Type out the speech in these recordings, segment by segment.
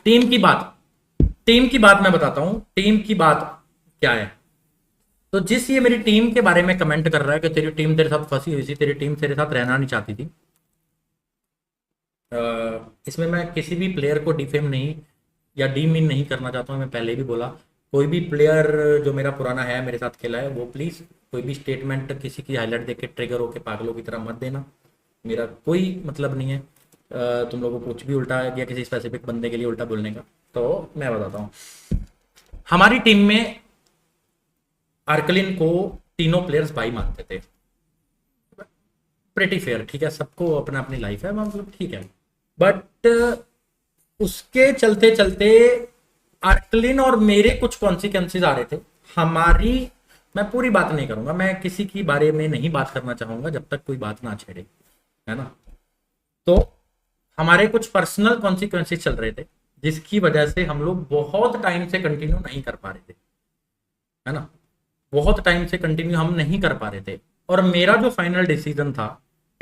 Team की बात मैं बताता हूं, टीम की बात क्या है। तो जिस ये मेरी टीम के बारे में कमेंट कर रहा है कि तेरी टीम तेरे साथ फंसी हुई थी, तेरी टीम तेरे साथ रहना नहीं चाहती थी, इसमें मैं किसी भी प्लेयर को डिफेम नहीं या डीमीन नहीं करना चाहता हूँ। मैं पहले भी बोला, कोई भी प्लेयर जो मेरा पुराना है, मेरे साथ खेला है, वो प्लीज़ कोई भी स्टेटमेंट किसी की हाईलाइट देख के ट्रिगर होकर पागलों की तरह मत देना। मेरा कोई मतलब नहीं है तुम लोगों को कुछ भी उल्टा या किसी स्पेसिफिक बंदे के लिए उल्टा बोलने का। तो मैं बताता हूँ, हमारी टीम में आर्कलिन को तीनों प्लेयर्स भाई मानते थे। प्रेटी फेयर, ठीक है, सबको अपना अपनी लाइफ है, मतलब ठीक है। बट उसके चलते चलते आर्कलिन और मेरे कुछ कॉन्सिक्वेंसेज आ रहे थे हमारी। मैं पूरी बात नहीं करूंगा, मैं किसी की बारे में नहीं बात करना चाहूंगा जब तक कोई बात ना छेड़े, है ना। तो हमारे कुछ पर्सनल कॉन्सिक्वेंसेज चल रहे थे जिसकी वजह से हम लोग बहुत टाइम से कंटिन्यू नहीं कर पा रहे थे, है ना। बहुत टाइम से कंटिन्यू हम नहीं कर पा रहे थे। और मेरा जो फाइनल डिसीजन था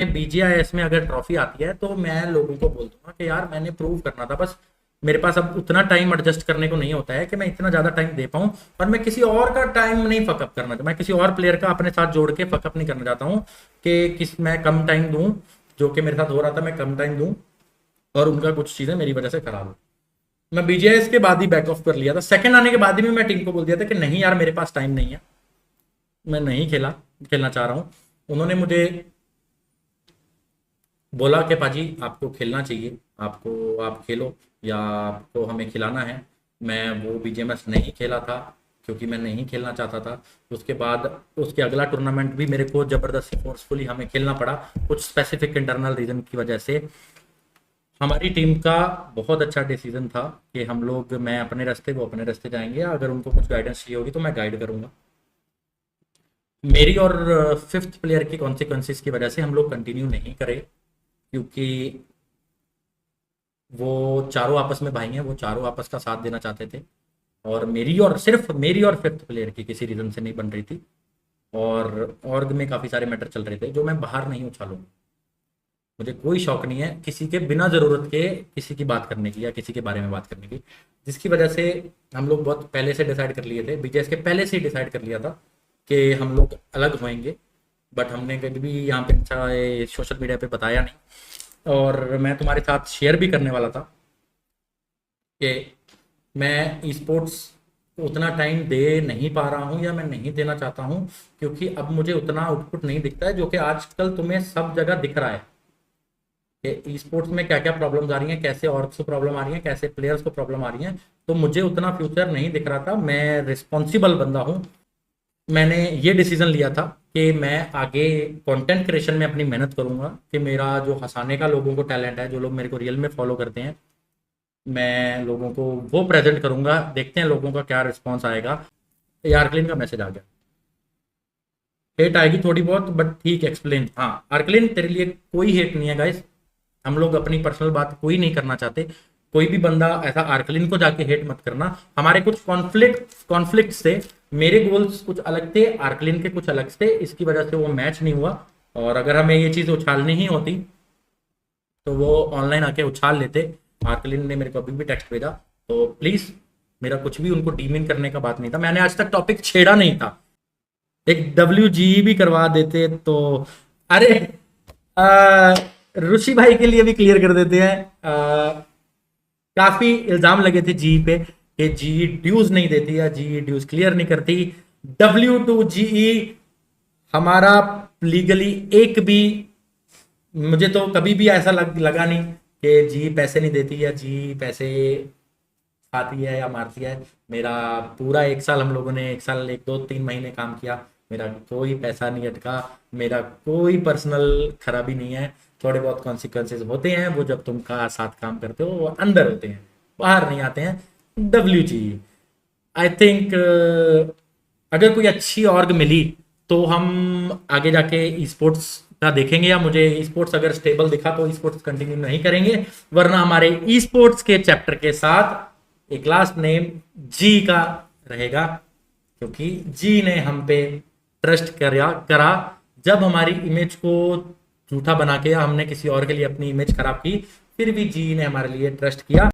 कि बीजीआईएस में अगर ट्रॉफी आती है तो मैं लोगों को बोल दूंगा कि यार मैंने प्रूव करना था, बस मेरे पास अब उतना टाइम एडजस्ट करने को नहीं होता है कि मैं इतना ज्यादा टाइम दे पाऊं। और मैं किसी और का टाइम नहीं फकअप करना चाहता, मैं किसी और प्लेयर का अपने साथ जोड़ के फकअप नहीं करना चाहता हूं कि मैं कम टाइम दूं, जो कि मेरे साथ हो रहा था, मैं कम टाइम दूं और उनका कुछ चीजें मेरी वजह से खराब हो। मैं बीजीआईएस के बाद ही बैक ऑफ कर लिया था। सेकंड आने के बाद ही मैं टीम को बोल दिया था कि नहीं यार, मेरे पास टाइम नहीं है, मैं नहीं खेलना चाह रहा हूं। उन्होंने मुझे बोला कि पाजी आपको खेलना चाहिए, आपको आप खेलो या आपको हमें खिलाना है। मैं वो बीजीएमएस नहीं खेला था क्योंकि मैं नहीं खेलना चाहता था। उसके बाद उसके अगला टूर्नामेंट भी मेरे को ज़बरदस्ती फोर्सफुली हमें खेलना पड़ा कुछ स्पेसिफिक इंटरनल रीज़न की वजह से। हमारी टीम का बहुत अच्छा डिसीजन था कि हम लोग, मैं अपने रास्ते, वो अपने रास्ते जाएंगे। अगर उनको कुछ गाइडेंस चाहिए होगी तो मैं गाइड करूंगा। मेरी और फिफ्थ प्लेयर की कॉन्सिक्वेंसेस की वजह से हम लोग कंटिन्यू नहीं करे, क्योंकि वो चारों आपस में भाई हैं, वो चारों आपस का साथ देना चाहते थे। और सिर्फ मेरी और फिफ्थ प्लेयर की किसी रीज़न से नहीं बन रही थी। और ऑर्ग में काफ़ी सारे मैटर चल रहे थे जो मैं बाहर नहीं उछालूंगा। मुझे कोई शौक नहीं है किसी के बिना ज़रूरत के किसी की बात करने की या किसी के बारे में बात करने की, जिसकी वजह से हम लोग बहुत पहले से डिसाइड कर लिए थे, बीजेएस के पहले से ही डिसाइड कर लिया था कि हम लोग अलग होएंगे। बट हमने कभी भी यहाँ पे सोशल मीडिया पे बताया नहीं। और मैं तुम्हारे साथ शेयर भी करने वाला था कि मैं ई स्पोर्ट्स उतना टाइम दे नहीं पा रहा हूँ या मैं नहीं देना चाहता हूँ, क्योंकि अब मुझे उतना आउटपुट नहीं दिखता है जो कि आजकल तुम्हें सब जगह दिख रहा है कि ई स्पोर्ट्स में क्या क्या प्रॉब्लम्स आ रही हैं, कैसे ऑर्ग्स को प्रॉब्लम आ रही है, कैसे प्लेयर्स को प्रॉब्लम आ रही है। तो मुझे उतना फ्यूचर नहीं दिख रहा था। मैं रिस्पॉन्सिबल बंदा हूँ। मैंने ये डिसीजन लिया था कि मैं आगे कंटेंट क्रिएशन में अपनी मेहनत करूंगा, कि मेरा जो हंसाने का लोगों को टैलेंट है, जो लोग मेरे को रियल में फॉलो करते हैं, मैं लोगों को वो प्रेजेंट करूंगा। देखते हैं लोगों का क्या रिस्पॉन्स आएगा। ये आर्कलिन का मैसेज आ गया, हेट आएगी थोड़ी बहुत, बट ठीक, एक्सप्लेन। हाँ आर्कलिन, तेरे लिए कोई हेट नहीं है गाइस। हम लोग अपनी पर्सनल बात कोई नहीं करना चाहते। कोई भी बंदा ऐसा आर्कलिन को जाके हेट मत करना। हमारे कुछ कॉन्फ्लिक्ट थे, मेरे गोल्स कुछ अलग थे, आर्कलिन के कुछ अलग थे, इसकी वजह से वो मैच नहीं हुआ। और अगर हमें ये चीज़ उछालनी ही होती तो वो ऑनलाइन आके उछाल लेते। आर्कलिन ने मेरे को अभी भी टेक्स्ट भेजा। तो प्लीज़, मेरा कुछ भी उनको डीमिन करने का बात नहीं था, मैंने आज तक टॉपिक छेड़ा नहीं था। एक WG भी करवा देते तो, अरे ऋषि भाई के लिए भी क्लियर कर देते हैं। काफी इल्जाम लगे थे जी पे कि जी ड्यूज नहीं देती या जी ड्यूज क्लियर नहीं करती। W2GE हमारा लीगली एक भी, मुझे तो कभी भी ऐसा लगा नहीं कि जी पैसे नहीं देती या जी पैसे खाती है या मारती है। मेरा पूरा 1 साल, हम लोगों ने 1 साल 1 2 3 महीने काम किया, मेरा कोई पैसा नहीं अटका, मेरा कोई पर्सनल खराबी नहीं है। थोड़े बहुत कॉन्सिक्वेंसेज होते हैं, वो जब तुम का साथ काम करते हो वो अंदर होते हैं, बाहर नहीं आते हैं। WG आई थिंक अगर कोई अच्छी ऑर्ग मिली तो हम आगे जाके ई स्पोर्ट्स का देखेंगे, या मुझे ई स्पोर्ट्स अगर स्टेबल दिखा तो ई स्पोर्ट्स कंटिन्यू नहीं करेंगे। वरना हमारे ई स्पोर्ट्स के चैप्टर के साथ एक लास्ट नेम जी का रहेगा, क्योंकि जी ने हम पे ट्रस्ट करा। जब हमारी इमेज को झूठा बना के हमने किसी और के लिए अपनी इमेज खराब की, फिर भी जी ने हमारे लिए ट्रस्ट किया।